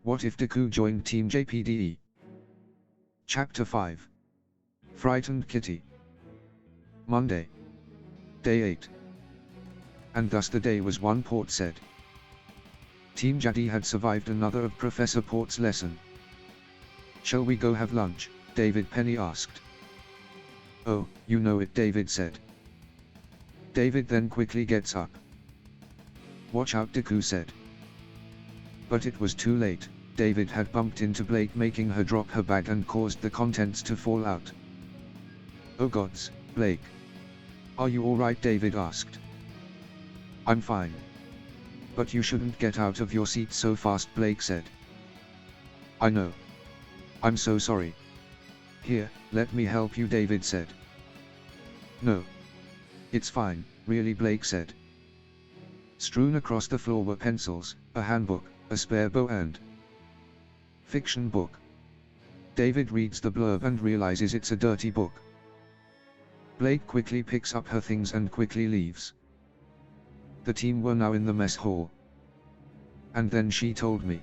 What if Deku joined Team JPDE? Chapter 5. Frightened Kitty. Monday. Day 8. And thus the day was one, Port said. Team JPDE had survived another of Professor Port's lesson. Shall we go have lunch? David Penny asked. Oh, you know it, David said. David then quickly gets up. Watch out, Deku said. But it was too late. David had bumped into Blake, making her drop her bag and caused the contents to fall out. Oh gods, Blake. Are you alright? David asked. I'm fine. But you shouldn't get out of your seat so fast, Blake said. I know. I'm so sorry. Here, let me help you, David said. No. It's fine, really, Blake said. Strewn across the floor were pencils, a handbook, a spare bow and fiction book. David reads the blurb and realizes it's a dirty book. Blake quickly picks up her things and quickly leaves. The team were now in the mess hall. And then she told me.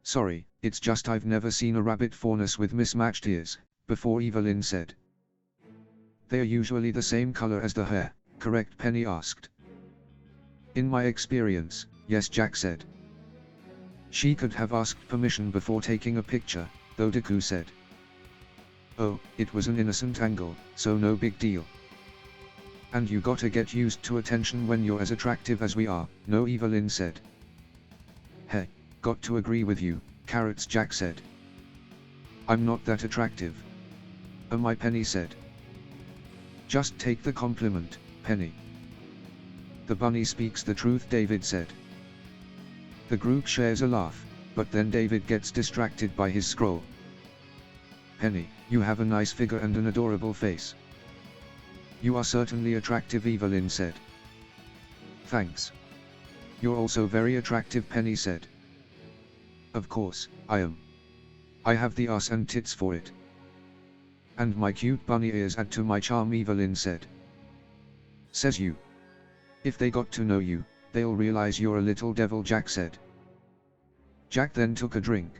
Sorry, it's just I've never seen a rabbit furnace with mismatched ears, before, Evelyn said. They're usually the same color as the hair, correct? Penny asked. In my experience, yes, Jack said. She could have asked permission before taking a picture, though, Deku said. Oh, it was an innocent angle, so no big deal. And you gotta get used to attention when you're as attractive as we are, no, Evelyn said. Hey, got to agree with you, Carrots, Jack said. I'm not that attractive. Oh my, Penny said. Just take the compliment, Penny. The bunny speaks the truth, David said. The group shares a laugh, but then David gets distracted by his scroll. Penny, you have a nice figure and an adorable face. You are certainly attractive, Evelyn said. Thanks. You're also very attractive, Penny said. Of course, I am. I have the ass and tits for it. And my cute bunny ears add to my charm, Evelyn said. Says you. If they got to know you, they'll realize you're a little devil, Jack said. Jack then took a drink.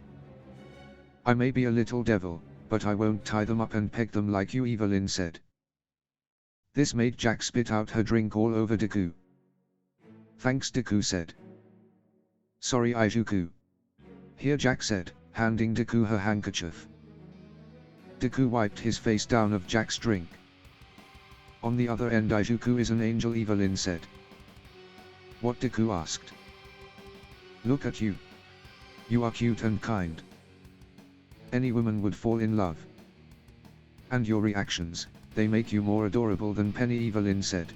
I may be a little devil, but I won't tie them up and peg them like you, Evelyn said. This made Jack spit out her drink all over Deku. Thanks, Deku said. Sorry, Izuku. Here, Jack said, handing Deku her handkerchief. Deku wiped his face down of Jack's drink. On the other end, Izuku is an angel, Evelyn said. What? Deku asked. Look at you. You are cute and kind. Any woman would fall in love. And your reactions, they make you more adorable than Penny, Evelyn said.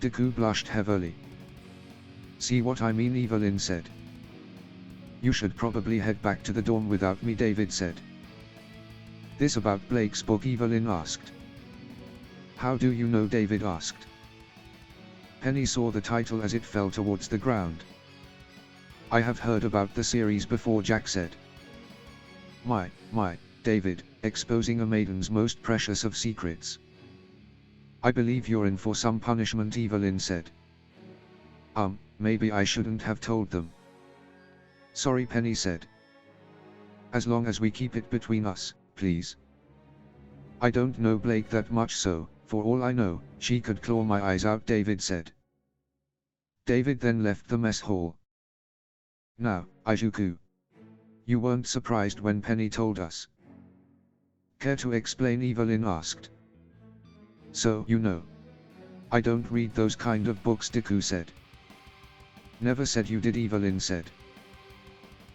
Deku blushed heavily. See what I mean, Evelyn said. You should probably head back to the dorm without me, David said. This about Blake's book, Evelyn asked. How do you know? David asked. Penny saw the title as it fell towards the ground. I have heard about the series before, Jack said. My, David, exposing a maiden's most precious of secrets. I believe you're in for some punishment, Evelyn said. Maybe I shouldn't have told them. Sorry, Penny said. As long as we keep it between us, please. I don't know Blake that much, so, for all I know, she could claw my eyes out, David said. David then left the mess hall. Now, Izuku. You weren't surprised when Penny told us. Care to explain? Evelyn asked. So, you know. I don't read those kind of books, Deku said. Never said you did, Evelyn said.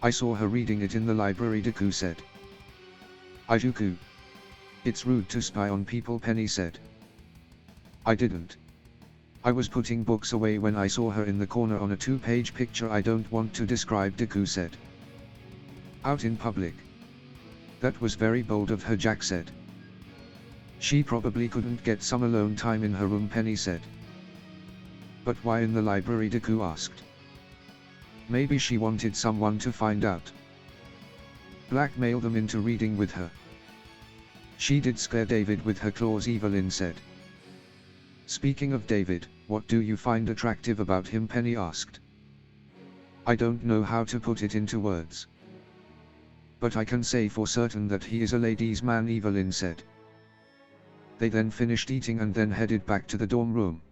I saw her reading it in the library, Deku said. Izuku. It's rude to spy on people, Penny said. I didn't. I was putting books away when I saw her in the corner on a 2-page picture I don't want to describe, Deku said. Out in public. That was very bold of her, Jack said. She probably couldn't get some alone time in her room, Penny said. But why in the library? Deku asked. Maybe she wanted someone to find out. Blackmail them into reading with her. She did scare David with her claws, Evelyn said. Speaking of David, what do you find attractive about him? Penny asked. I don't know how to put it into words. But I can say for certain that he is a ladies' man, Evelyn said. They then finished eating and then headed back to the dorm room.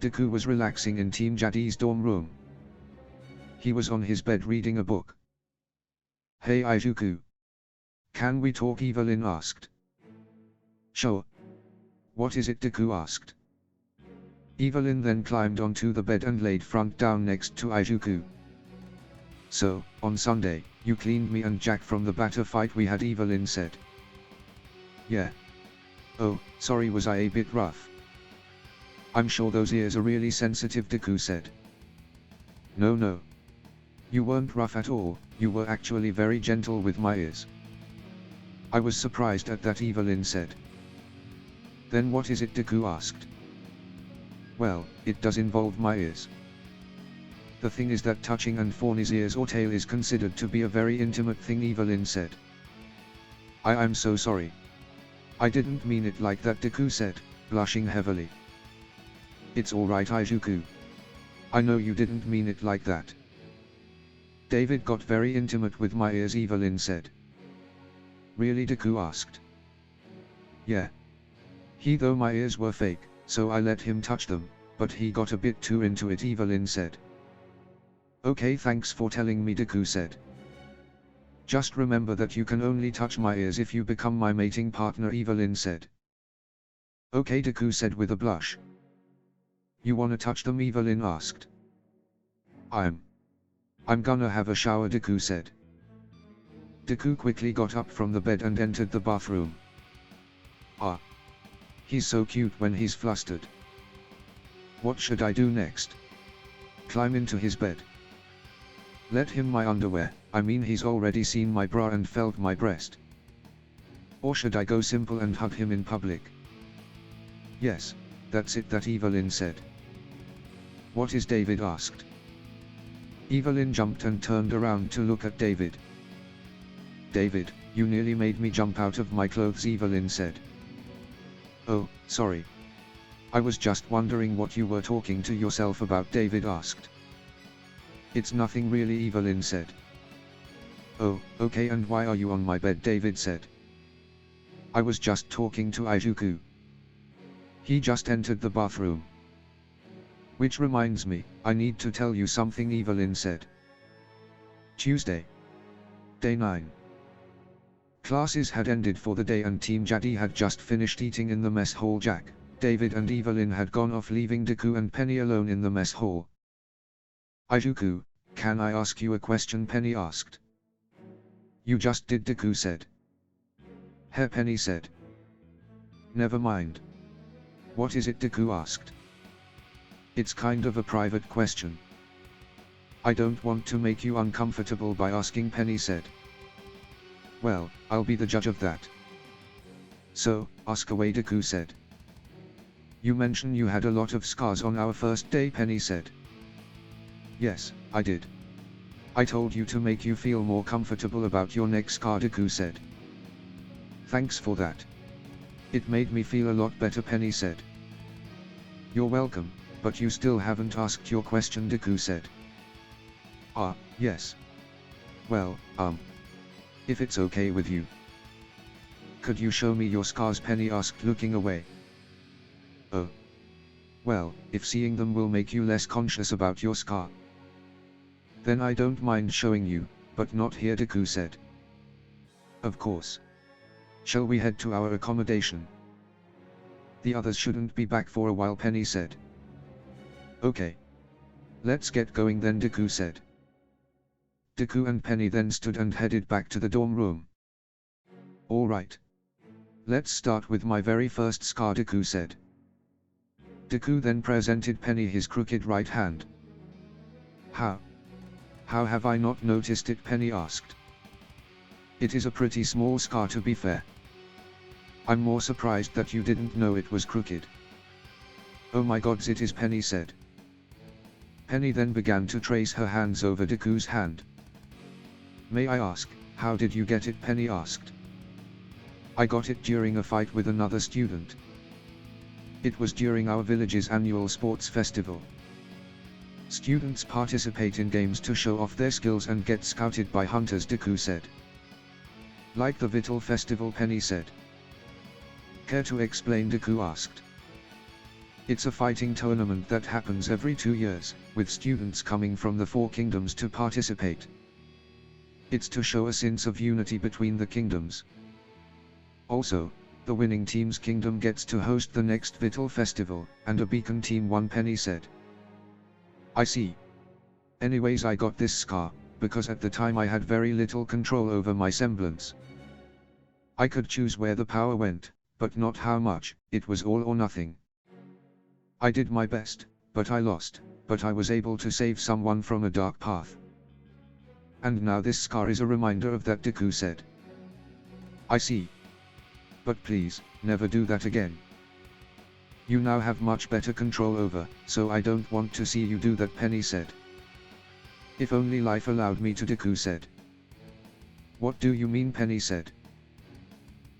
Deku was relaxing in Team JPDE's dorm room. He was on his bed reading a book. Hey Izuku. Can we talk? Evelyn asked. Sure. What is it? Deku asked. Evelyn then climbed onto the bed and laid front down next to Izuku. So, on Sunday, you cleaned me and Jack from the batter fight we had, Evelyn said. Yeah. Oh, sorry, was I a bit rough? I'm sure those ears are really sensitive, Deku said. No. You weren't rough at all, you were actually very gentle with my ears. I was surprised at that, Evelyn said. Then what is it? Deku asked. Well, it does involve my ears. The thing is that touching and Fawny's ears or tail is considered to be a very intimate thing, Evelyn said. I'm so sorry. I didn't mean it like that, Deku said, blushing heavily. It's alright, Izuku. I know you didn't mean it like that. David got very intimate with my ears, Evelyn said. Really? Deku asked. Yeah. Though my ears were fake, so I let him touch them, but he got a bit too into it, Evelyn said. Okay, thanks for telling me, Deku said. Just remember that you can only touch my ears if you become my mating partner, Evelyn said. Okay, Deku said with a blush. You wanna touch them? Evelyn asked. I'm gonna have a shower, Deku said. Deku quickly got up from the bed and entered the bathroom. Ah. He's so cute when he's flustered. What should I do next? Climb into his bed. Let him my underwear, I mean he's already seen my bra and felt my breast. Or should I go simple and hug him in public? Yes, that's it, that Evelyn said. What is David asked. Evelyn jumped and turned around to look at David. David, you nearly made me jump out of my clothes, Evelyn said. Oh, sorry. I was just wondering what you were talking to yourself about, David asked. It's nothing really, Evelyn said. Oh, okay, and why are you on my bed? David said. I was just talking to Izuku. He just entered the bathroom. Which reminds me, I need to tell you something, Evelyn said. Tuesday. Day 9. Classes had ended for the day and Team JPDE had just finished eating in the mess hall. Jack, David and Evelyn had gone off, leaving Deku and Penny alone in the mess hall. Izuku, can I ask you a question? Penny asked. You just did, Deku said. Hey, Penny said. Never mind. What is it? Deku asked. It's kind of a private question. I don't want to make you uncomfortable by asking, Penny said. Well, I'll be the judge of that. So, ask away, Deku said. You mentioned you had a lot of scars on our first day, Penny said. Yes, I did. I told you to make you feel more comfortable about your neck scar, Deku said. Thanks for that. It made me feel a lot better, Penny said. You're welcome, but you still haven't asked your question, Deku said. Ah, yes. Well, if it's okay with you. Could you show me your scars? Penny asked, looking away. Oh. Well, if seeing them will make you less conscious about your scar, then I don't mind showing you, but not here, Deku said. Of course. Shall we head to our accommodation? The others shouldn't be back for a while, Penny said. Okay. Let's get going then, Deku said. Deku and Penny then stood and headed back to the dorm room. Alright. Let's start with my very first scar, Deku said. Deku then presented Penny his crooked right hand. How have I not noticed it? Penny asked. It is a pretty small scar, to be fair. I'm more surprised that you didn't know it was crooked. Oh my gods, it is, Penny said. Penny then began to trace her hands over Deku's hand. May I ask, how did you get it? Penny asked. I got it during a fight with another student. It was during our village's annual sports festival. Students participate in games to show off their skills and get scouted by hunters, Deku said. Like the Vital Festival, Penny said. Care to explain, Deku asked. It's a fighting tournament that happens every 2 years, with students coming from the 4 kingdoms to participate. It's to show a sense of unity between the kingdoms. Also, the winning team's kingdom gets to host the next Vital Festival, and a beacon team won, Penny said. I see. Anyways, I got this scar, because at the time I had very little control over my semblance. I could choose where the power went, but not how much. It was all or nothing. I did my best, but I lost, but I was able to save someone from a dark path. And now this scar is a reminder of that, Deku said. I see. But please, never do that again. You now have much better control over, so I don't want to see you do that, Penny said. If only life allowed me to, Deku said. What do you mean, Penny said.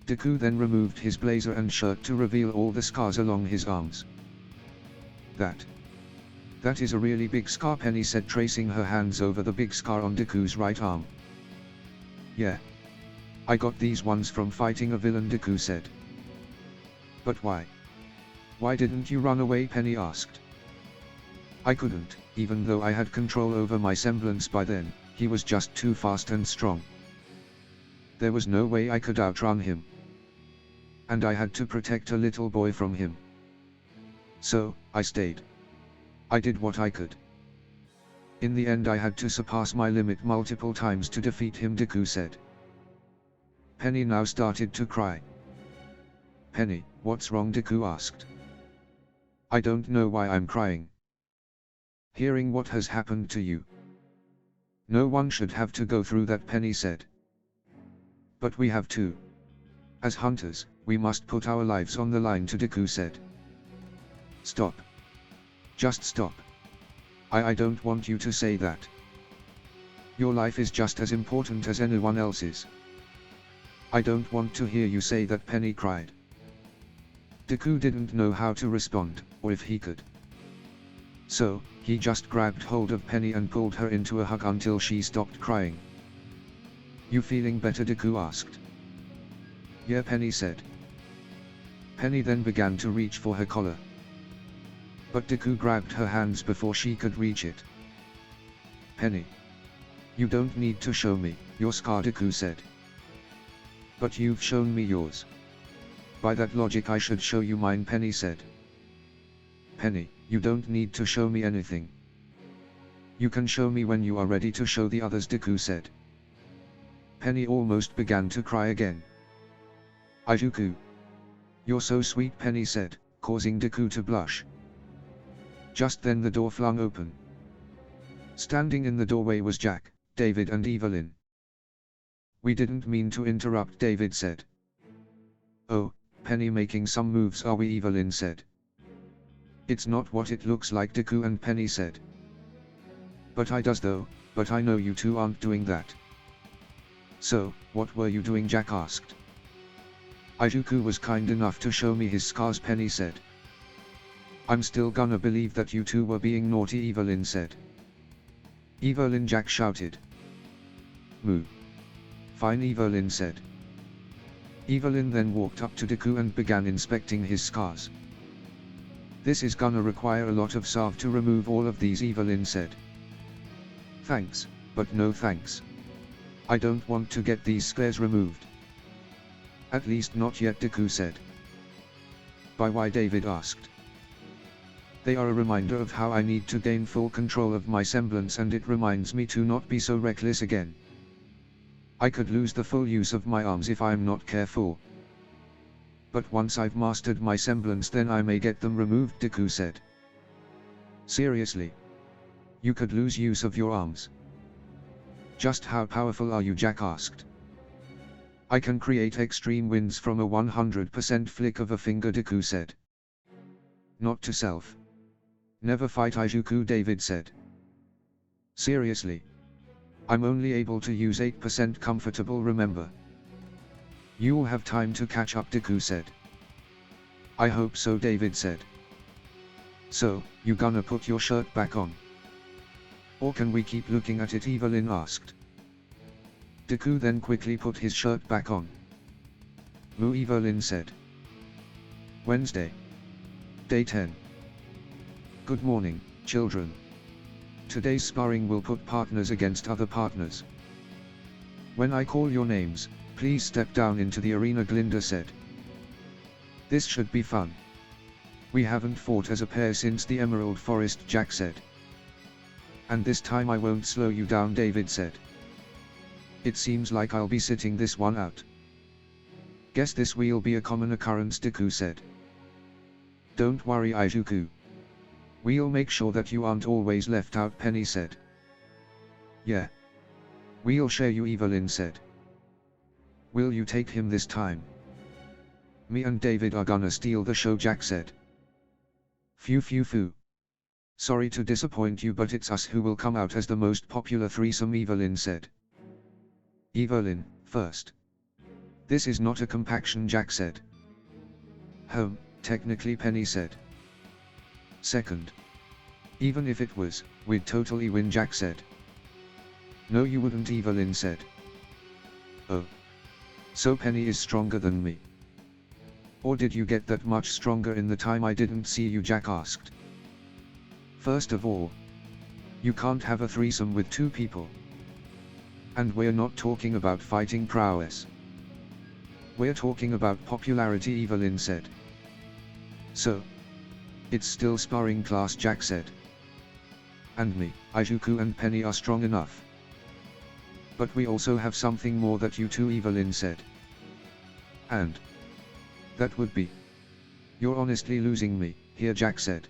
Deku then removed his blazer and shirt to reveal all the scars along his arms. That is a really big scar, Penny said, tracing her hands over the big scar on Deku's right arm. Yeah. I got these ones from fighting a villain, Deku said. But why? Why didn't you run away, Penny asked. I couldn't, even though I had control over my semblance by then. He was just too fast and strong. There was no way I could outrun him. And I had to protect a little boy from him. So, I stayed. I did what I could. In the end I had to surpass my limit multiple times to defeat him, Deku said. Penny now started to cry. Penny, what's wrong, Deku asked. I don't know why I'm crying. Hearing what has happened to you. No one should have to go through that, Penny said. But we have to. As hunters, we must put our lives on the line, Deku said. Stop. Just stop. I don't want you to say that. Your life is just as important as anyone else's. I don't want to hear you say that, Penny cried. Deku didn't know how to respond, or if he could. So, he just grabbed hold of Penny and pulled her into a hug until she stopped crying. You feeling better, Deku asked. Yeah, Penny said. Penny then began to reach for her collar. But Deku grabbed her hands before she could reach it. Penny. You don't need to show me your scar, Deku said. But you've shown me yours. By that logic I should show you mine, Penny said. Penny, you don't need to show me anything. You can show me when you are ready to show the others, Deku said. Penny almost began to cry again. Deku. You're so sweet, Penny said, causing Deku to blush. Just then the door flung open. Standing in the doorway was Jack, David and Evelyn. We didn't mean to interrupt, David said. Oh, Penny making some moves, are we, Evelyn said. It's not what it looks like, Deku and Penny said. But I does though, but I know you two aren't doing that. So, what were you doing, Jack asked. Deku was kind enough to show me his scars, Penny said. I'm still gonna believe that you two were being naughty, Evelyn said. Evelyn, Jack shouted. Moo. Fine, Evelyn said. Evelyn then walked up to Deku and began inspecting his scars. This is gonna require a lot of salve to remove all of these, Evelyn said. Thanks, but no thanks. I don't want to get these scars removed. At least not yet, Deku said. By why, David asked. They are a reminder of how I need to gain full control of my semblance, and it reminds me to not be so reckless again. I could lose the full use of my arms if I am not careful. But once I've mastered my semblance, then I may get them removed, Deku said. Seriously? You could lose use of your arms? Just how powerful are you, Jack asked. I can create extreme winds from a 100% flick of a finger, Deku said. Not to self. Never fight Deku, David said. Seriously? I'm only able to use 8% comfortable, remember. You'll have time to catch up, Deku said. I hope so, David said. So, you gonna put your shirt back on? Or can we keep looking at it? Evelyn asked. Deku then quickly put his shirt back on. Moo, Evelyn said. Wednesday. Day 10. Good morning, children. Today's sparring will put partners against other partners. When I call your names, please step down into the arena, Glinda said. This should be fun. We haven't fought as a pair since the Emerald Forest, Jack said. And this time I won't slow you down, David said. It seems like I'll be sitting this one out. Guess this will be a common occurrence, Deku said. Don't worry, Izuku. We'll make sure that you aren't always left out, Penny said. Yeah. We'll share you, Evelyn said. Will you take him this time? Me and David are gonna steal the show, Jack said. Phew phew phew. Sorry to disappoint you, but it's us who will come out as the most popular threesome, Evelyn said. Evelyn, first. This is not a compaction, Jack said. Technically, Penny said. Second. Even if it was, we'd totally win, Jack said. No you wouldn't, Evelyn said. Oh. So Penny is stronger than me. Or did you get that much stronger in the time I didn't see you, Jack asked. First of all, you can't have a threesome with two people. And we're not talking about fighting prowess. We're talking about popularity, Evelyn said. So, it's still sparring class, Jack said. And me, Izuku and Penny are strong enough. But we also have something more that you two, Evelyn said. And? That would be. You're honestly losing me, here, Jack said.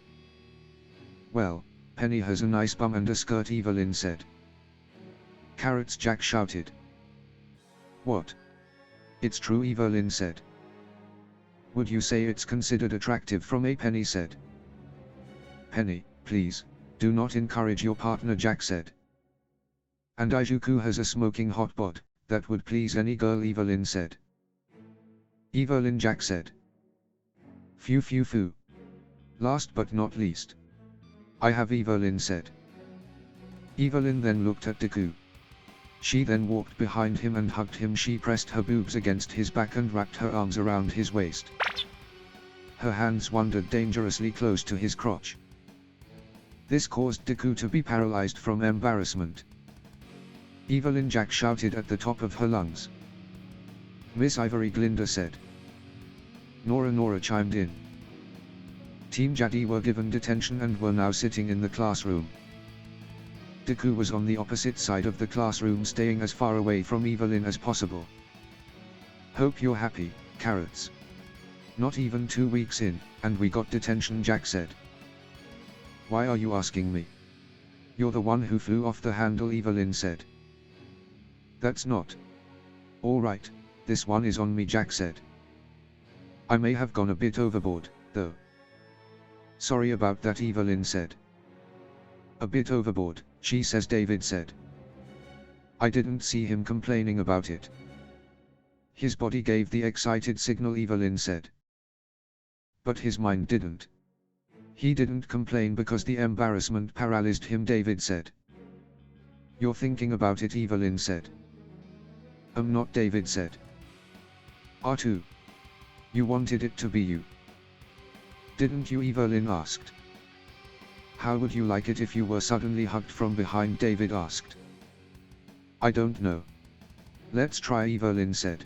Well, Penny has a nice bum and a skirt, Evelyn said. Carrots, Jack shouted. What? It's true, Evelyn said. Would you say it's considered attractive from a? Penny said. Penny, please, do not encourage your partner, Jack said. And Izuku has a smoking hot bod, that would please any girl, Evelyn said. Evelyn, Jack said. Phew phew phew. Last but not least. I have, Evelyn said. Evelyn then looked at Deku. She then walked behind him and hugged him. She pressed her boobs against his back and wrapped her arms around his waist. Her hands wandered dangerously close to his crotch. This caused Deku to be paralyzed from embarrassment. Evelyn, Jack shouted at the top of her lungs. Miss Ivory, Glinda said. Nora chimed in. Team JPDE were given detention and were now sitting in the classroom. Deku was on the opposite side of the classroom, staying as far away from Evelyn as possible. Hope you're happy, Carrots. Not even 2 weeks in, and we got detention, Jack said. Why are you asking me? You're the one who flew off the handle, Evelyn said. That's not. Alright, this one is on me, Jack said. I may have gone a bit overboard, though. Sorry about that, Evelyn said. A bit overboard, she says, David said. I didn't see him complaining about it. His body gave the excited signal, Evelyn said. But his mind didn't. He didn't complain because the embarrassment paralyzed him, David said. You're thinking about it, Evelyn said. Not, David said. R2. You wanted it to be you. Didn't you, Evelyn asked. How would you like it if you were suddenly hugged from behind, David asked. I don't know. Let's try, Evelyn said.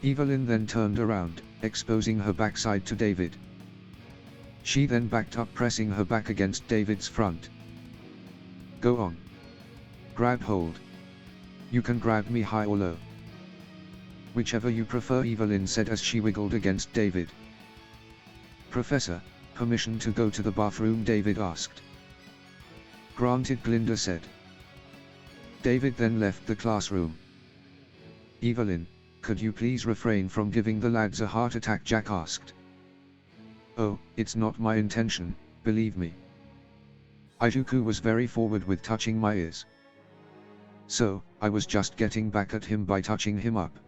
Evelyn then turned around, exposing her backside to David. She then backed up, pressing her back against David's front. Go on. Grab hold. You can grab me high or low. Whichever you prefer, Evelyn said as she wiggled against David. Professor, permission to go to the bathroom, David asked. Granted, Glinda said. David then left the classroom. Evelyn, could you please refrain from giving the lads a heart attack, Jack asked. Oh, it's not my intention, believe me. Izuku was very forward with touching my ears. So, I was just getting back at him by touching him up.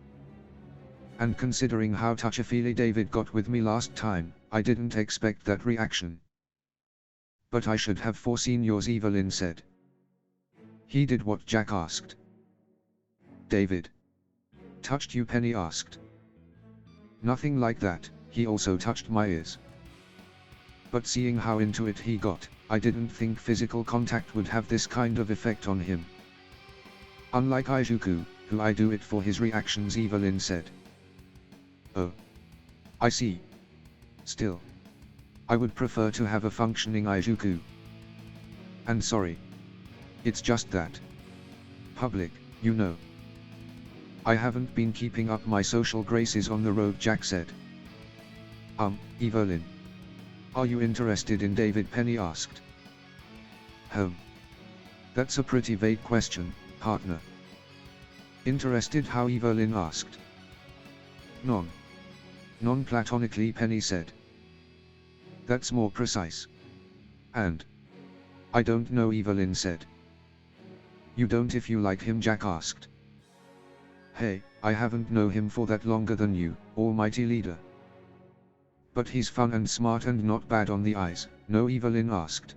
And considering how touchy-feely David got with me last time, I didn't expect that reaction. But I should have foreseen yours, Evelyn said. He did what Jack asked. David touched you, Penny asked. Nothing like that, he also touched my ears. But seeing how into it he got, I didn't think physical contact would have this kind of effect on him. Unlike Izuku, who I do it for his reactions, Evelyn said. Oh. I see. Still. I would prefer to have a functioning Izuku. And sorry. It's just that. Public, you know. I haven't been keeping up my social graces on the road, Jack said. Evelyn. Are you interested in David? Penny asked. That's a pretty vague question, partner. Interested how? Evelyn asked. Non-platonically, Penny said. That's more precise. And I don't know, Evelyn said. You don't if you like him, Jack asked. Hey, I haven't known him for that longer than you, almighty leader. But he's fun and smart and not bad on the eyes, no? Evelyn asked.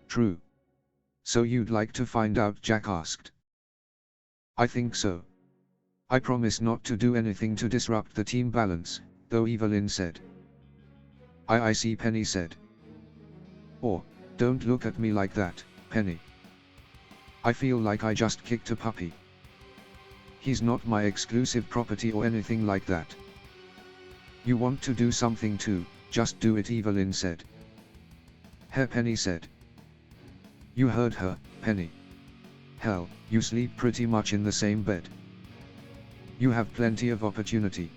True. So you'd like to find out? Jack asked. I think so. I promise not to do anything to disrupt the team balance, though, Evelyn said. I see, Penny said. Or, don't look at me like that, Penny. I feel like I just kicked a puppy. He's not my exclusive property or anything like that. You want to do something too, just do it, Evelyn said. Her, Penny said. You heard her, Penny. Hell, you sleep pretty much in the same bed. You have plenty of opportunity.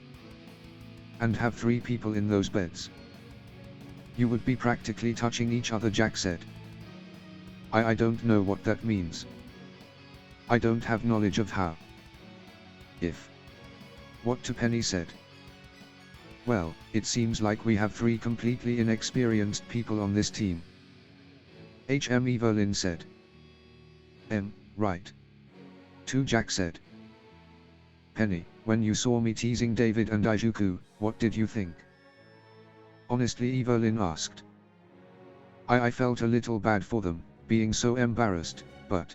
And have 3 people in those beds. You would be practically touching each other, Jack said. I don't know what that means. I don't have knowledge of how. If. What to? Penny said. Well, it seems like we have 3 completely inexperienced people on this team. Evelyn said. Right. 2, Jack said. Penny, when you saw me teasing David and Izuku, what did you think? Honestly, Evelyn asked. I felt a little bad for them, being so embarrassed, but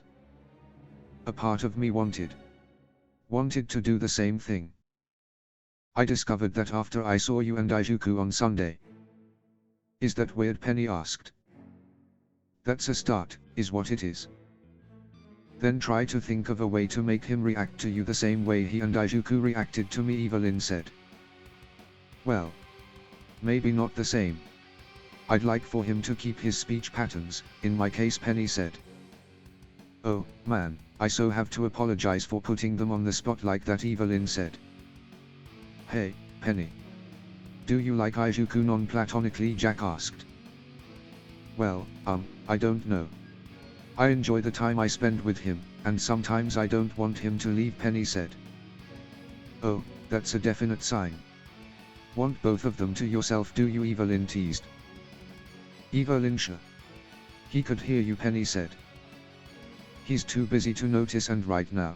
a part of me wanted to do the same thing. I discovered that after I saw you and Izuku on Sunday. Is that weird? Penny asked. That's a start, is what it is. Then try to think of a way to make him react to you the same way he and Izuku reacted to me, Evelyn said. Well, maybe not the same. I'd like for him to keep his speech patterns, in my case, Penny said. Oh, man, I so have to apologize for putting them on the spot like that, Evelyn said. Hey, Penny. Do you like Izuku non-platonically? Jack asked. Well, I don't know. I enjoy the time I spend with him, and sometimes I don't want him to leave, Penny said. Oh, that's a definite sign. Want both of them to yourself, do you? Evelyn teased. Evelyn, sure. He could hear you, Penny said. He's too busy to notice, and right now.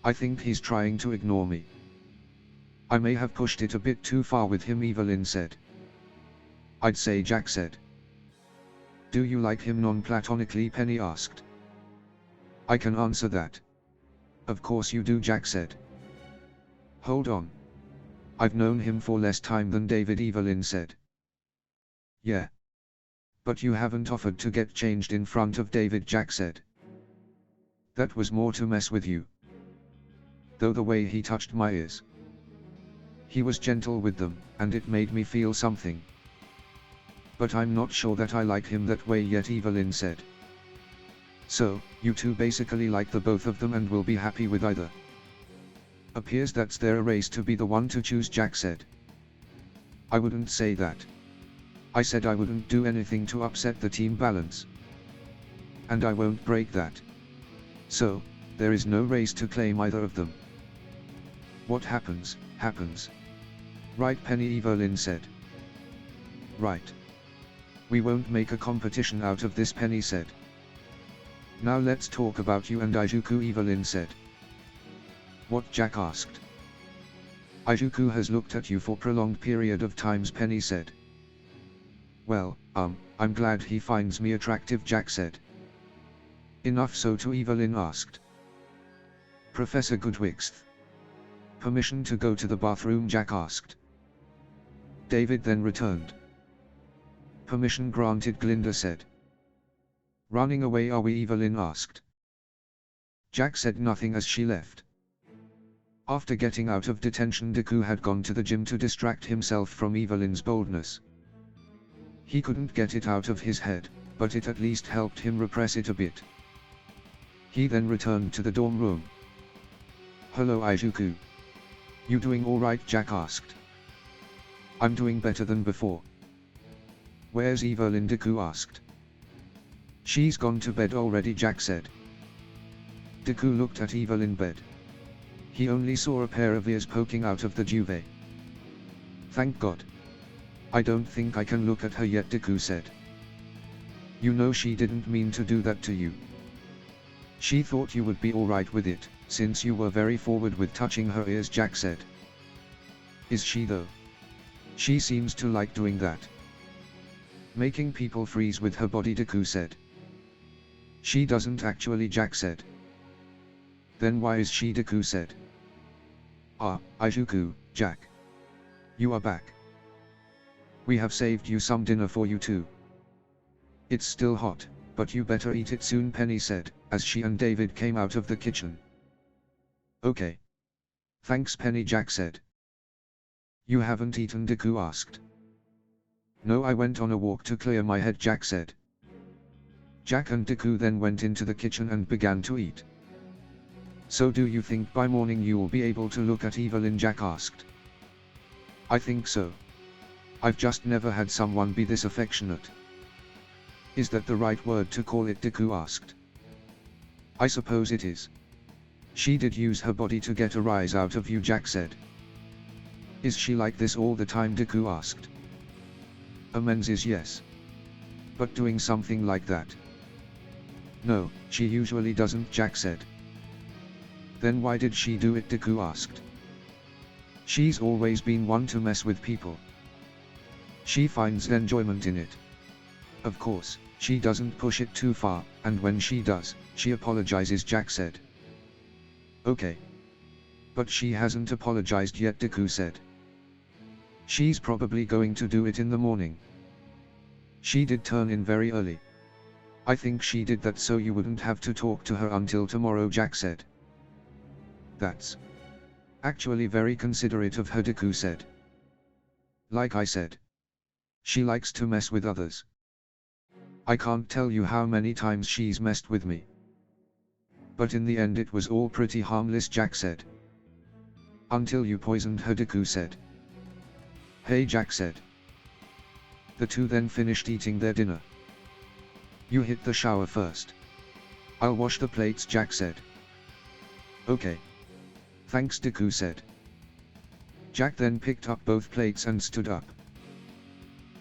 I think he's trying to ignore me. I may have pushed it a bit too far with him, Evelyn said. I'd say, Jack said. Do you like him non-platonically? Penny asked. I can answer that. Of course you do, Jack said. Hold on. I've known him for less time than David, Evelyn said. Yeah. But you haven't offered to get changed in front of David, Jack said. That was more to mess with you. Though the way he touched my ears. He was gentle with them, and it made me feel something. But I'm not sure that I like him that way yet, Evelyn said. So, you two basically like the both of them and will be happy with either. Appears that's their race to be the one to choose, Jack said. I wouldn't say that. I said I wouldn't do anything to upset the team balance. And I won't break that. So, there is no race to claim either of them. What happens, happens. Right, Penny, Evelyn said. Right. We won't make a competition out of this, Penny said. Now let's talk about you and Izuku, Evelyn said. What? Jack asked. Izuku has looked at you for prolonged period of times, Penny said. Well, I'm glad he finds me attractive, Jack said. Enough so to Evelyn asked. Professor Goodwixth. Permission to go to the bathroom, Jack asked. David then returned. Permission granted, Glinda said. Running away are we, Evelyn asked. Jack said nothing as she left. After getting out of detention, Deku had gone to the gym to distract himself from Evelyn's boldness. He couldn't get it out of his head, but it at least helped him repress it a bit. He then returned to the dorm room. Hello Izuku. You doing alright, Jack asked. I'm doing better than before. Where's Evelyn, Deku asked. She's gone to bed already, Jack said. Deku looked at Evelyn bed. He only saw a pair of ears poking out of the duvet. Thank God. I don't think I can look at her yet, Deku said. You know she didn't mean to do that to you. She thought you would be alright with it, since you were very forward with touching her ears, Jack said. Is she though? She seems to like doing that. Making people freeze with her body, Deku said. She doesn't actually, Jack said. Then why is she, Deku said. Ah, Izuku, Jack. You are back. We have saved you some dinner for you too. It's still hot, but you better eat it soon, Penny said, as she and David came out of the kitchen. Okay. Thanks, Penny, Jack said. You haven't eaten, Deku asked. No, I went on a walk to clear my head, Jack said. Jack and Deku then went into the kitchen and began to eat. So do you think by morning you'll be able to look at Evelyn, Jack asked. I think so. I've just never had someone be this affectionate. Is that the right word to call it, Deku asked. I suppose it is. She did use her body to get a rise out of you, Jack said. Is she like this all the time, Deku asked. Amends is yes. But doing something like that? No, she usually doesn't, Jack said. Then why did she do it, Deku asked. She's always been one to mess with people. She finds enjoyment in it. Of course, she doesn't push it too far, and when she does, she apologizes, Jack said. Okay. But she hasn't apologized yet, Deku said. She's probably going to do it in the morning. She did turn in very early. I think she did that so you wouldn't have to talk to her until tomorrow, Jack said. That's actually very considerate of her, Deku said. Like I said. She likes to mess with others. I can't tell you how many times she's messed with me. But in the end it was all pretty harmless, Jack said. Until you poisoned her, Deku said. Hey, Jack said. The two then finished eating their dinner. You hit the shower first. I'll wash the plates, Jack said. Okay. Thanks, Deku said. Jack then picked up both plates and stood up.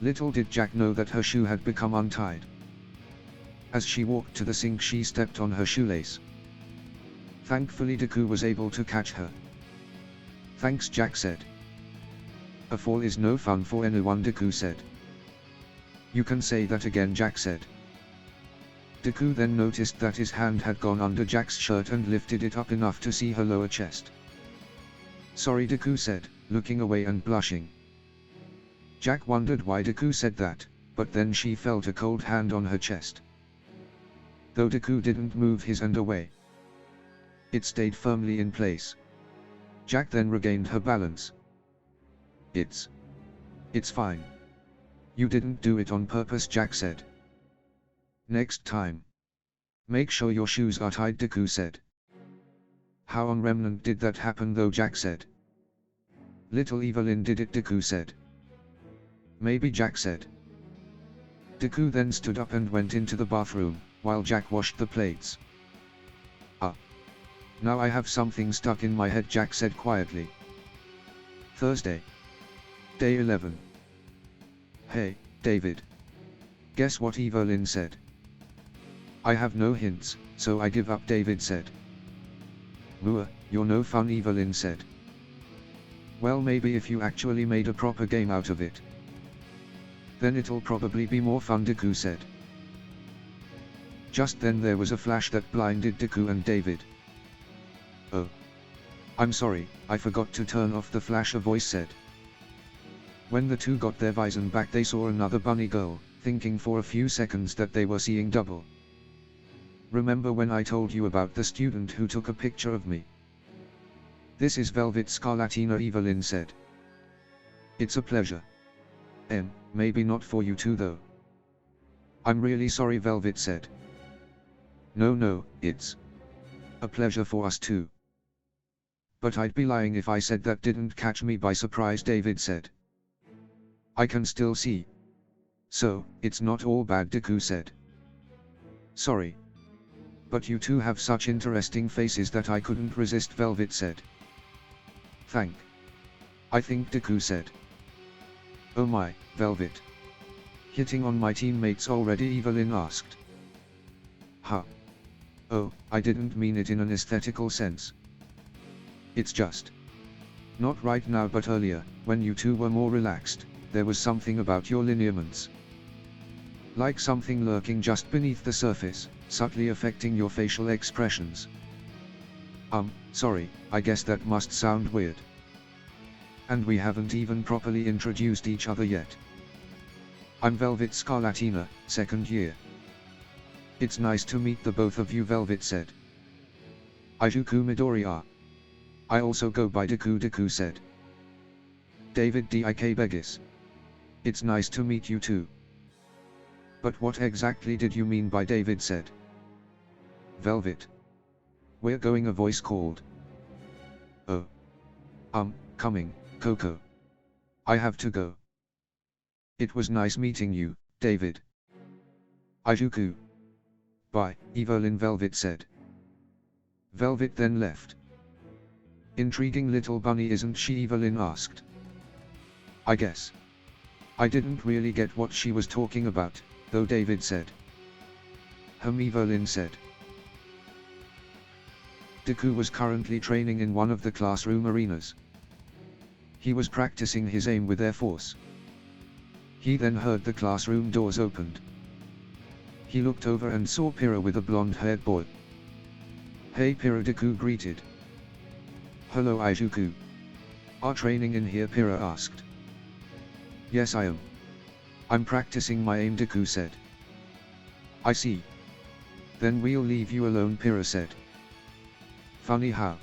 Little did Jack know that her shoe had become untied. As she walked to the sink, she stepped on her shoelace. Thankfully, Deku was able to catch her. Thanks, Jack said. A fall is no fun for anyone, Deku said. You can say that again, Jack said. Deku then noticed that his hand had gone under Jack's shirt and lifted it up enough to see her lower chest. Sorry, Deku said, looking away and blushing. Jack wondered why Deku said that, but then she felt a cold hand on her chest. Though Deku didn't move his hand away. It stayed firmly in place. Jack then regained her balance. It's fine. You didn't do it on purpose, Jack said. Next time. Make sure your shoes are tied, Deku said. How on Remnant did that happen though, Jack said. Little Evelyn did it, Deku said. Maybe, Jack said. Deku then stood up and went into the bathroom, while Jack washed the plates. Now I have something stuck in my head, Jack said quietly. Thursday. Day 11. Hey, David. Guess what Evelyn said? I have no hints, so I give up, David said. Muah, you're no fun, Evelyn said. Well, maybe if you actually made a proper game out of it. Then it'll probably be more fun, Deku said. Just then there was a flash that blinded Deku and David. "Oh. I'm sorry, I forgot to turn off the flash," a voice said. When the two got their visor back, they saw another bunny girl, thinking for a few seconds that they were seeing double. "Remember when I told you about the student who took a picture of me?" "This is Velvet Scarlatina," Evelyn said. "It's a pleasure. Maybe not for you two though." "I'm really sorry," Velvet said. No, it's a pleasure for us too." "But I'd be lying if I said that didn't catch me by surprise," David said. "I can still see. So, it's not all bad," Deku said. "Sorry. But you two have such interesting faces that I couldn't resist," Velvet said. I think," Deku said. "Oh my, Velvet. Hitting on my teammates already?" Evelyn asked. "Huh. Oh, I didn't mean it in an aesthetical sense. It's just. Not right now, but earlier, when you two were more relaxed, there was something about your lineaments. Like something lurking just beneath the surface, subtly affecting your facial expressions." Sorry, I guess that must sound weird. And we haven't even properly introduced each other yet. I'm Velvet Scarlatina, second year. It's nice to meet the both of you," Velvet said. "Ijuku Midoriya. I also go by Deku," Deku said. "David Dik Begis. It's nice to meet you too." "But what exactly did you mean by David?" said Velvet. "We're going," a voice called. "Oh. Coming, Coco. I have to go." "It was nice meeting you, David." "Ijuku. Bye, Evelyn," Velvet said. Velvet then left. "Intriguing little bunny, isn't she?" Evelyn asked. "I guess. I didn't really get what she was talking about, though," David said. Evelyn said. Deku was currently training in one of the classroom arenas. He was practicing his aim with Air Force. He then heard the classroom doors opened. He looked over and saw Pyrrha with a blonde-haired boy. "Hey Pyrrha," Deku greeted. "Hello Ijuku. Are training in here?" Pyrrha asked. "Yes, I am. I'm practicing my aim," Deku said. "I see. Then we'll leave you alone," Pyrrha said. "Funny how.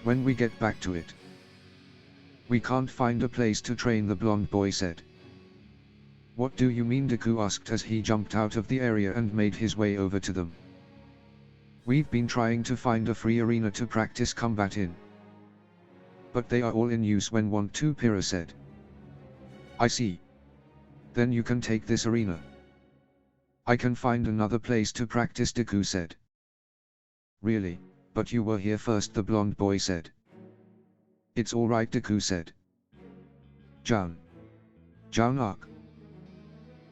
When we get back to it, we can't find a place to train," the blonde boy said. "What do you mean?" Deku asked as he jumped out of the area and made his way over to them. "We've been trying to find a free arena to practice combat in. But they are all in use when want to," Pyrrha said. "I see. Then you can take this arena." "I can find another place to practice," Deku said. "Really? But you were here first," the blonde boy said. "It's alright," Deku said. Jaun Ark.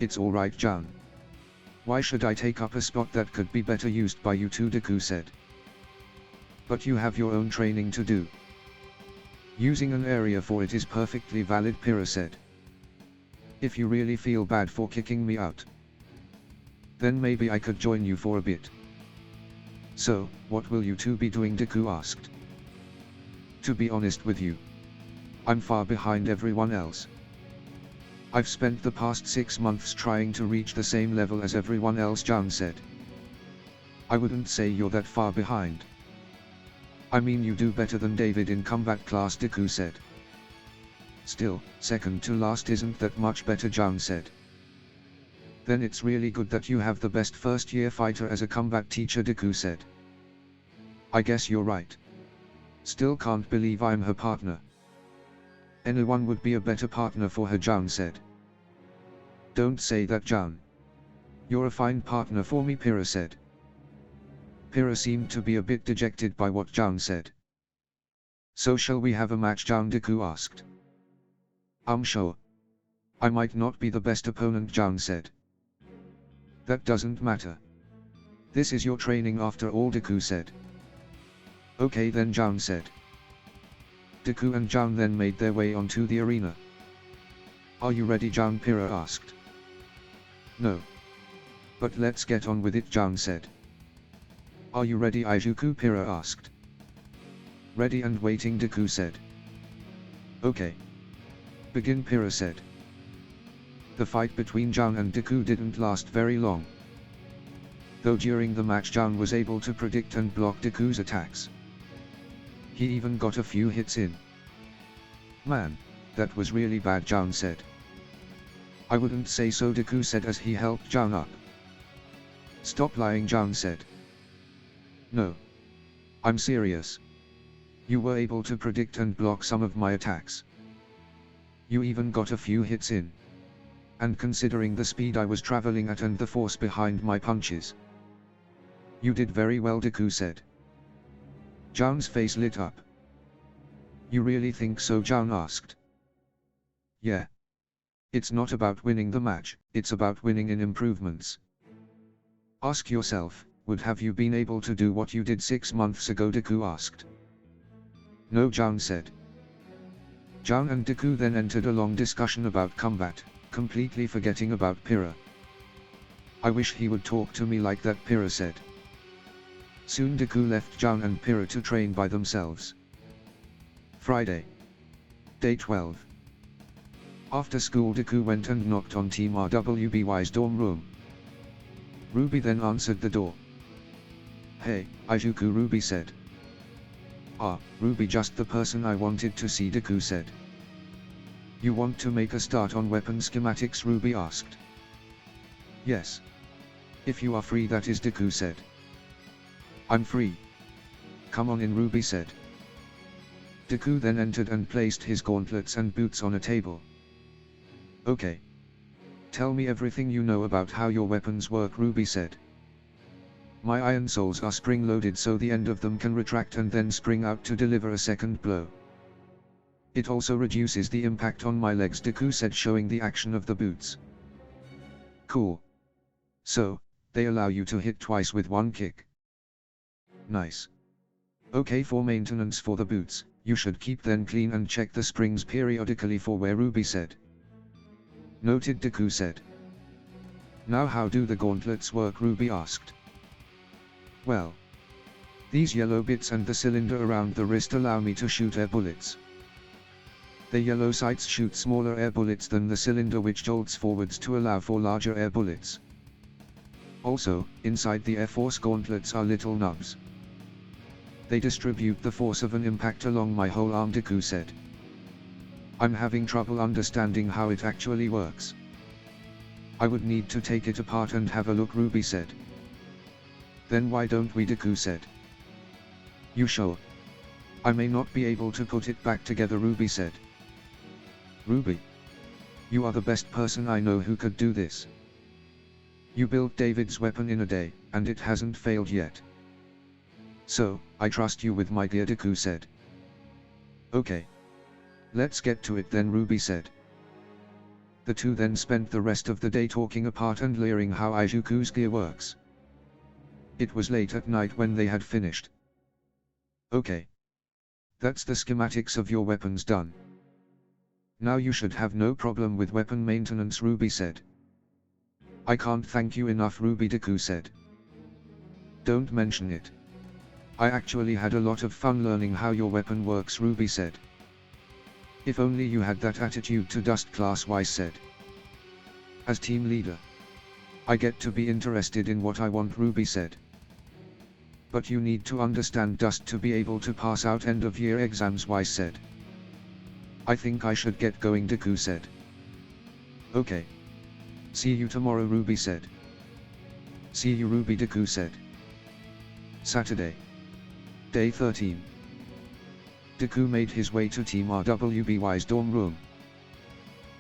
"It's alright, Jaun. Why should I take up a spot that could be better used by you two?" Deku said. "But you have your own training to do. Using an area for it is perfectly valid," Pyrrha said. "If you really feel bad for kicking me out, then maybe I could join you for a bit." "So, what will you two be doing?" Deku asked. "To be honest with you, I'm far behind everyone else. I've spent the past 6 months trying to reach the same level as everyone else," Jaun said. "I wouldn't say you're that far behind. I mean, you do better than David in combat class," Deku said. "Still, second to last isn't that much better," Jaun said. "Then it's really good that you have the best first-year fighter as a combat teacher," Deku said. "I guess you're right. Still can't believe I'm her partner." "Anyone would be a better partner for her," Jaun said. "Don't say that, Jaun. You're a fine partner for me," Pyrrha said. Pyrrha seemed to be a bit dejected by what Jaun said. "So shall we have a match, Jaun?" Deku asked. Sure. I might not be the best opponent," Jaun said. "That doesn't matter. This is your training after all," Deku said. "Okay then," Jaun said. Deku and Jaun then made their way onto the arena. "Are you ready, Jaun?" Pyrrha asked. "No. But let's get on with it, John said. Are you ready, Izuku? Pyrrha asked. Ready and waiting, Deku said. Okay. Begin, Pyrrha said. The fight between John and Deku didn't last very long. Though during the match John was able to predict and block Deku's attacks. He even got a few hits in. Man, that was really bad, John said. I wouldn't say so, Deku said as he helped John up. Stop lying, John said. No. I'm serious. You were able to predict and block some of my attacks. You even got a few hits in. And considering the speed I was traveling at and the force behind my punches. You did very well, Deku said. John's face lit up. You really think so? John asked. Yeah. It's not about winning the match, it's about winning in improvements. Ask yourself, would have you been able to do what you did 6 months ago? Deku asked. No, John said. John and Deku then entered a long discussion about combat, completely forgetting about Pyrrha. I wish he would talk to me like that, Pyrrha said. Soon Deku left John and Pyrrha to train by themselves. Friday. Day 12. After school, Deku went and knocked on Team RWBY's dorm room. Ruby then answered the door. Hey, Izuku, Ruby said. Ah, Ruby, just the person I wanted to see, Deku said. You want to make a start on weapon schematics? Ruby asked. Yes. If you are free, that is, Deku said. I'm free. Come on in, Ruby said. Deku then entered and placed his gauntlets and boots on a table. Okay. Tell me everything you know about how your weapons work, Ruby said. My iron soles are spring-loaded so the end of them can retract and then spring out to deliver a second blow. It also reduces the impact on my legs, Deku said, showing the action of the boots. Cool. So, they allow you to hit twice with one kick. Nice. Okay, for maintenance for the boots, you should keep them clean and check the springs periodically for wear, Ruby said. Noted, Deku said. Now how do the gauntlets work? Ruby asked. Well. These yellow bits and the cylinder around the wrist allow me to shoot air bullets. The yellow sights shoot smaller air bullets than the cylinder, which jolts forwards to allow for larger air bullets. Also, inside the Air Force gauntlets are little nubs. They distribute the force of an impact along my whole arm, Deku said. I'm having trouble understanding how it actually works. I would need to take it apart and have a look, Ruby said. Then why don't we, Deku said. You sure? I may not be able to put it back together, Ruby said. Ruby. You are the best person I know who could do this. You built David's weapon in a day, and it hasn't failed yet. So, I trust you with my gear, Deku said. Okay. Let's get to it then, Ruby said. The two then spent the rest of the day talking apart and learning how Izuku's gear works. It was late at night when they had finished. Okay. That's the schematics of your weapons done. Now you should have no problem with weapon maintenance, Ruby said. I can't thank you enough, Ruby, Deku said. Don't mention it. I actually had a lot of fun learning how your weapon works, Ruby said. If only you had that attitude to Dust, class Wise said. As team leader, I get to be interested in what I want, Ruby said. But you need to understand Dust to be able to pass out end-of-year exams, Wise said. I think I should get going, Deku said. Okay. See you tomorrow, Ruby said. See you, Ruby, Deku said. Saturday. Day 13. Deku made his way to Team RWBY's dorm room.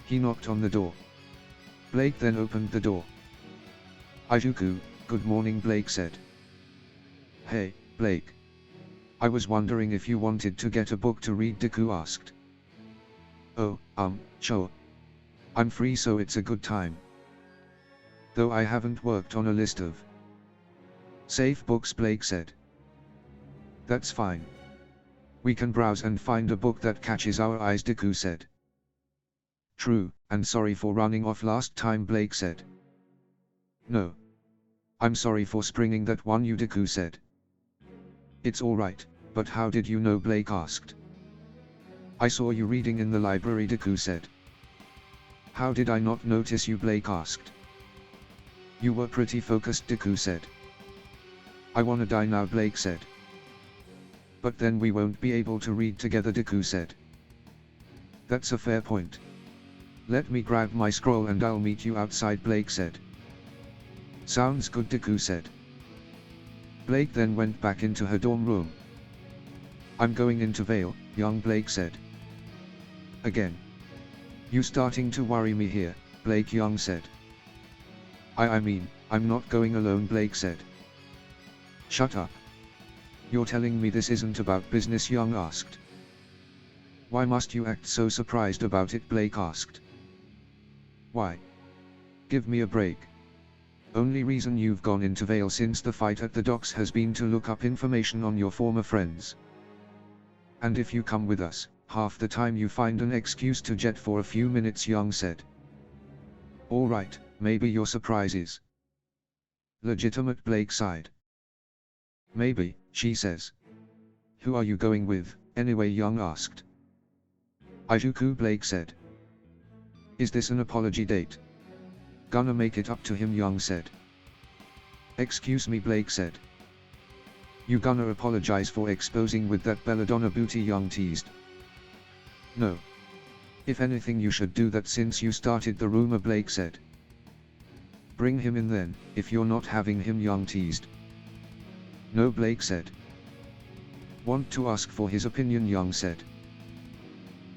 He knocked on the door. Blake then opened the door. Izuku, good morning, Blake said. Hey, Blake. I was wondering if you wanted to get a book to read, Deku asked. Oh, sure. I'm free, so it's a good time. Though I haven't worked on a list of safe books, Blake said. That's fine. We can browse and find a book that catches our eyes, Deku said. True, and sorry for running off last time, Blake said. No. I'm sorry for springing that one you, Deku said. It's alright, but how did you know, Blake asked. I saw you reading in the library, Deku said. How did I not notice you, Blake asked. You were pretty focused, Deku said. I wanna die now, Blake said. But then we won't be able to read together, Deku said. That's a fair point. Let me grab my scroll and I'll meet you outside, Blake said. Sounds good, Deku said. Blake then went back into her dorm room. I'm going into Vale, young Blake said. Again. You starting to worry me here, Blake Young said. I mean, I'm not going alone, Blake said. Shut up. You're telling me this isn't about business, Young asked. Why must you act so surprised about it, Blake asked. Why? Give me a break. Only reason you've gone into Vale since the fight at the docks has been to look up information on your former friends. And if you come with us, half the time you find an excuse to jet for a few minutes, Young said. Alright, maybe your surprise is legitimate, Blake sighed. Maybe, she says. Who are you going with, anyway, Young asked. Ijuku, Blake said. Is this an apology date? Gonna make it up to him, Young said. Excuse me, Blake said. You gonna apologize for exposing with that belladonna booty, Young teased. No. If anything you should do that since you started the rumor, Blake said. Bring him in then, if you're not having him, Young teased. No, Blake said. Want to ask for his opinion, Young said.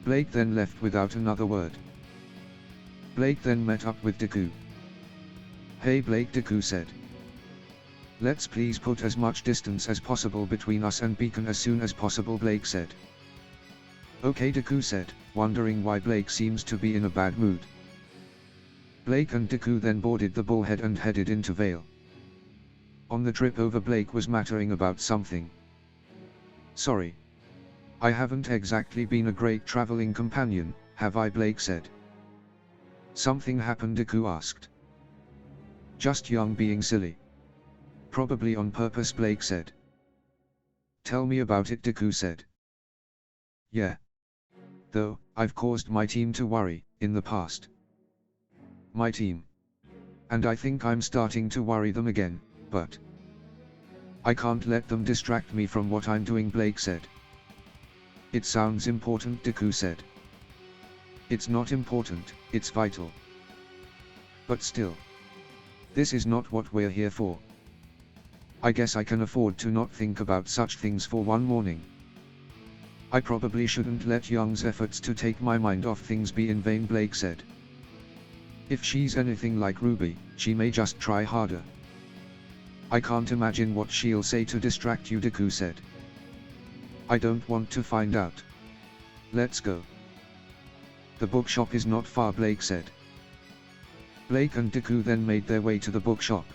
Blake then left without another word. Blake then met up with Deku. Hey Blake, Deku said. Let's please put as much distance as possible between us and Beacon as soon as possible, Blake said. Okay, Deku said, wondering why Blake seems to be in a bad mood. Blake and Deku then boarded the Bullhead and headed into Vale. On the trip over, Blake was mattering about something. Sorry. I haven't exactly been a great traveling companion, have I, Blake said. Something happened, Deku asked. Just Young being silly. Probably on purpose, Blake said. Tell me about it, Deku said. Yeah. Though, I've caused my team to worry, in the past. My team. And I think I'm starting to worry them again, but I can't let them distract me from what I'm doing, Blake said. It sounds important, Deku said. It's not important, it's vital. But still. This is not what we're here for. I guess I can afford to not think about such things for one morning. I probably shouldn't let Young's efforts to take my mind off things be in vain, Blake said. If she's anything like Ruby, she may just try harder. I can't imagine what she'll say to distract you, Deku said. I don't want to find out. Let's go. The bookshop is not far, Blake said. Blake and Deku then made their way to the bookshop.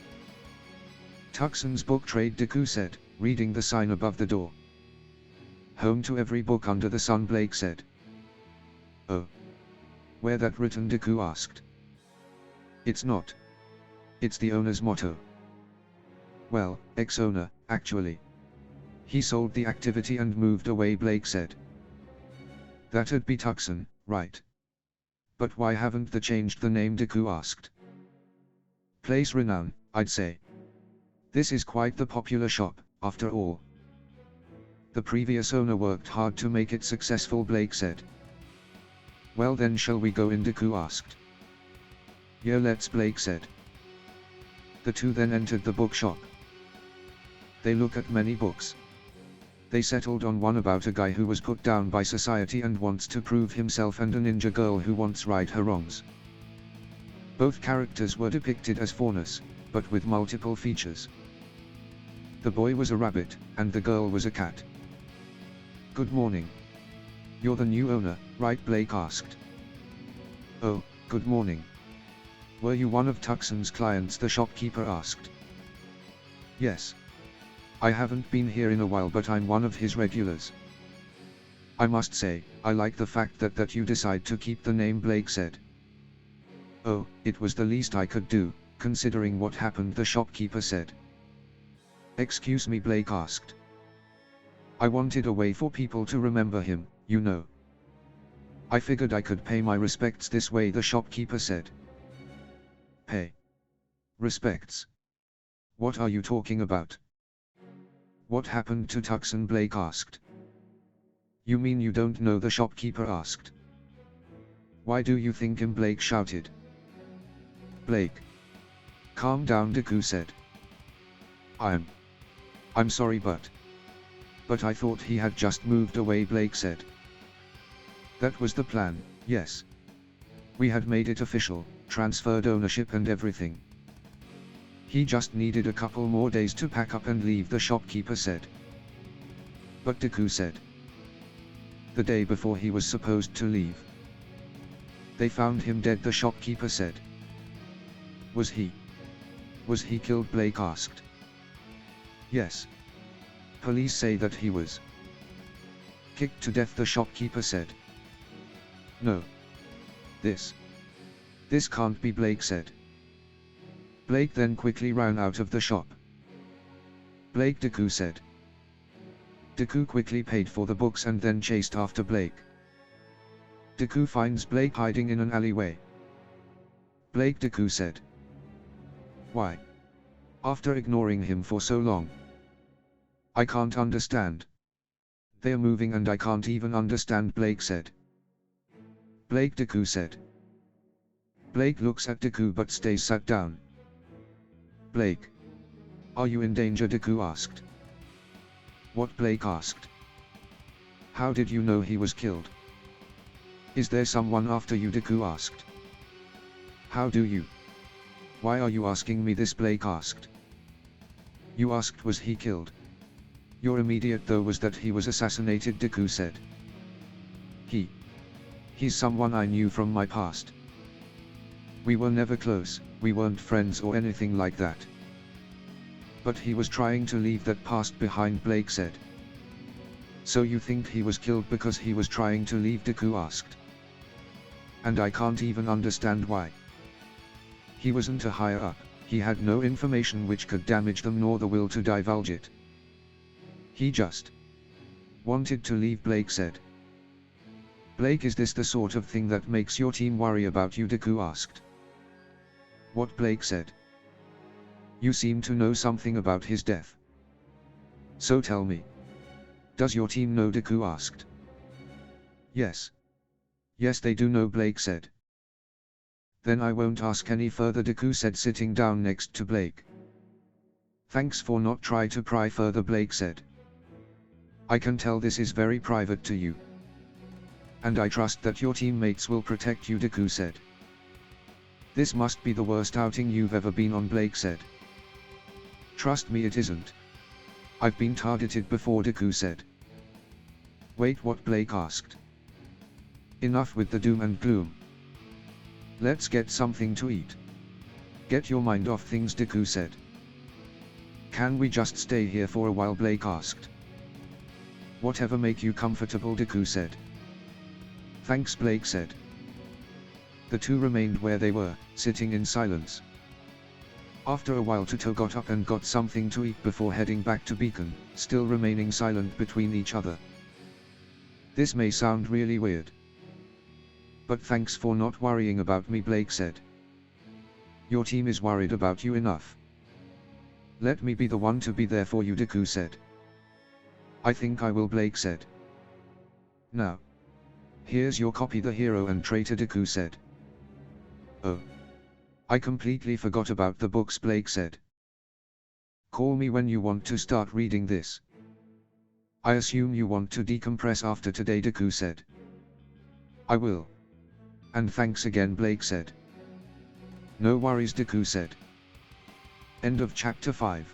Tuckson's book trade, Deku said, reading the sign above the door. Home to every book under the sun, Blake said. Oh. Where that written, Deku asked. It's not. It's the owner's motto. Well, ex-owner, actually. He sold the activity and moved away, Blake said. That'd be Tuckson, right? But why haven't they changed the name, Deku asked. Place renown, I'd say. This is quite the popular shop, after all. The previous owner worked hard to make it successful, Blake said. Well then, shall we go in, Deku asked. Yeah, let's, Blake said. The two then entered the bookshop. They look at many books. They settled on one about a guy who was put down by society and wants to prove himself, and a ninja girl who wants right her wrongs. Both characters were depicted as faunus, but with multiple features. The boy was a rabbit, and the girl was a cat. Good morning. You're the new owner, right? Blake asked. Oh, good morning. Were you one of Tuckson's clients? The shopkeeper asked. Yes. I haven't been here in a while, but I'm one of his regulars. I must say, I like the fact that you decide to keep the name, Blake said. Oh, it was the least I could do, considering what happened, the shopkeeper said. Excuse me, Blake asked. I wanted a way for people to remember him, you know. I figured I could pay my respects this way, the shopkeeper said. Pay respects? What are you talking about? What happened to Tuckson? Blake asked. You mean you don't know? The shopkeeper asked. Why do you think him? Blake shouted. Blake, calm down, Deku said. I'm sorry, but I thought he had just moved away, Blake said. That was the plan, yes. We had made it official, transferred ownership and everything. He just needed a couple more days to pack up and leave, the shopkeeper said. But Deku said. The day before he was supposed to leave, they found him dead, the shopkeeper said. Was he killed? Blake asked. Yes. Police say that he was kicked to death, the shopkeeper said. No. This can't be, Blake said. Blake then quickly ran out of the shop. Blake, Deku said. Deku quickly paid for the books and then chased after Blake. Deku finds Blake hiding in an alleyway. Blake, Deku said. Why? After ignoring him for so long. I can't understand. They're moving and I can't even understand, Blake said. Blake, Deku said. Blake looks at Deku but stays sat down. Blake, are you in danger? Deku asked. What? Blake asked. How did you know he was killed? Is there someone after you? Deku asked. How do you? Why are you asking me this? Blake asked. You asked was he killed. Your immediate thought was that he was assassinated, Deku said. He's someone I knew from my past. We were never close, we weren't friends or anything like that. But he was trying to leave that past behind, Blake said. So you think he was killed because he was trying to leave? Deku asked. And I can't even understand why. He wasn't a higher up, he had no information which could damage them nor the will to divulge it. He just wanted to leave, Blake said. Blake, is this the sort of thing that makes your team worry about you? Deku asked. What? Blake said. You seem to know something about his death. So tell me. Does your team know? Deku asked. Yes. Yes, they do know, Blake said. Then I won't ask any further, Deku said, sitting down next to Blake. Thanks for not trying to pry further, Blake said. I can tell this is very private to you. And I trust that your teammates will protect you, Deku said. This must be the worst outing you've ever been on, Blake said. Trust me, it isn't. I've been targeted before, Deku said. Wait, what? Blake asked. Enough with the doom and gloom. Let's get something to eat. Get your mind off things, Deku said. Can we just stay here for a while? Blake asked. Whatever make you comfortable, Deku said. Thanks, Blake said. The two remained where they were, sitting in silence. After a while, Tuto got up and got something to eat before heading back to Beacon, still remaining silent between each other. This may sound really weird. But thanks for not worrying about me, Blake said. Your team is worried about you enough. Let me be the one to be there for you, Deku said. I think I will, Blake said. Now. Here's your copy, the hero and traitor, Deku said. Oh. I completely forgot about the books, Blake said. Call me when you want to start reading this. I assume you want to decompress after today, Deku said. I will. And thanks again, Blake said. No worries, Deku said. End of chapter 5.